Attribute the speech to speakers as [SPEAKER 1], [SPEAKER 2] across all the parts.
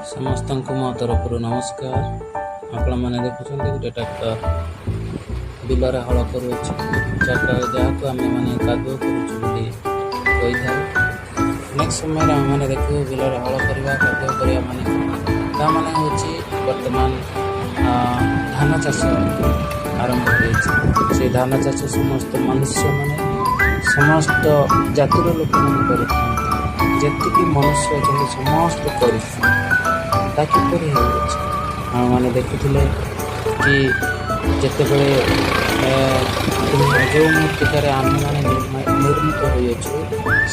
[SPEAKER 1] ସମସ୍ତଙ୍କୁ ମୋ ତରଫରୁ ନମସ୍କାର। ଆପଣମାନେ ଦେଖୁଛନ୍ତି ଗୋଟେ ଟ୍ରାକ୍ଟର ବିଲରେ ହଳ କରୁଅଛି। ଯାହାକୁ ଆମେମାନେ କାଦୁଅ କରୁଛୁ ବୋଲି କହିଥାଉ। ଅନେକ ସମୟରେ ଆମେମାନେ ଦେଖୁ ବିଲରେ ହଳ କରିବା କାଦୁଅ କରିବା ମାନେ ତାମାନେ ହେଉଛି ବର୍ତ୍ତମାନ ଧାନ ଚାଷ ଆରମ୍ଭ ହୋଇଛି। ସେଇ ଧାନ ଚାଷ ସମସ୍ତ ମନୁଷ୍ୟମାନେ ସମସ୍ତ ଜାତିର ଲୋକମାନେ କରିଥାନ୍ତି। ଯେତିକି ମନୁଷ୍ୟ ଅଛନ୍ତି ସମସ୍ତେ କରିଥାନ୍ତି। ତା କିପରି ହେଉଅଛି ଆମେମାନେ ଦେଖୁଥିଲେ କି ଯେତେବେଳେ ଯେଉଁ ମୂର୍ତ୍ତିକାରେ ଆମେମାନେ ନିର୍ମିତ ହୋଇଅଛୁ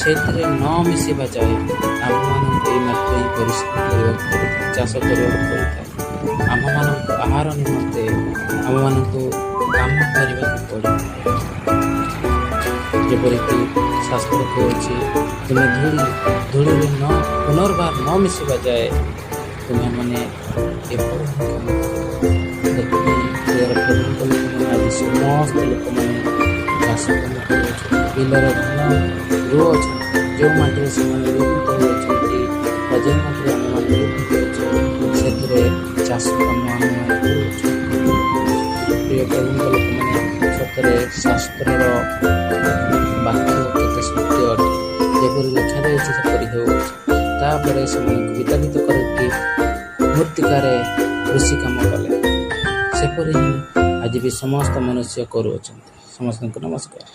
[SPEAKER 1] ସେଥିରେ ନ ମିଶିବା ଯାଏ ଆମମାନଙ୍କୁ ଏଇ ମାତ୍ର ହିଁ ପରିଶ୍ରମ କରିବାକୁ ପଡ଼ିଥାଏ, ଚାଷ କରିବାକୁ ପଡ଼ିଥାଏ। ଆମମାନଙ୍କୁ ଆହାର ନିମନ୍ତେ ଆମମାନଙ୍କୁ କାମ କରିବାକୁ ପଡ଼ିଥାଏ। ଯେପରିକି ଶାସ୍ତ୍ର କହୁଛି ତୁମେ ଧୂଳିରେ ପୁନର୍ବାର ନ ମିଶିବା ଯାଏ ତୁମେମାନେ ଏପରି କାମ ଲୋକମାନେ ଆଜି ସମସ୍ତ ଲୋକମାନେ ଚାଷ କାମ କରୁଅଛନ୍ତି। ବିଲରେ ଧାନ ରୁଅଛନ୍ତି। ଯେଉଁ ମାଟିରେ ସେମାନେ ନିର୍ମିତ ହୋଇଅଛନ୍ତି ବା ଯେଉଁ ମାଟିରେ ଆମେମାନେ ନିର୍ମିତ ହେଉଛୁ ସେଥିରେ ଚାଷ କାମ ଆମେମାନେ କରୁଅଛୁ। ପ୍ରିୟ ପ୍ରଭୁଙ୍କ ଲୋକମାନେ ସତରେ ଶାସ୍ତ୍ରର ବାକ୍ୟ କେତେ ସତ୍ୟ ଅଟେ। ଯେପରି ଲେଖାଯାଇଛି ସେପରି ହେଉଅଛି। ତାପରେ ସେମାନଙ୍କୁ ବିତାଡ଼ିତ କରିକି ମୂର୍ତ୍ତିକାରେ କୃଷି କାମ କଲେ। ସେପରି ହିଁ ଆଜି ବି ସମସ୍ତ ମନୁଷ୍ୟ କରୁଅଛନ୍ତି। ସମସ୍ତଙ୍କୁ ନମସ୍କାର।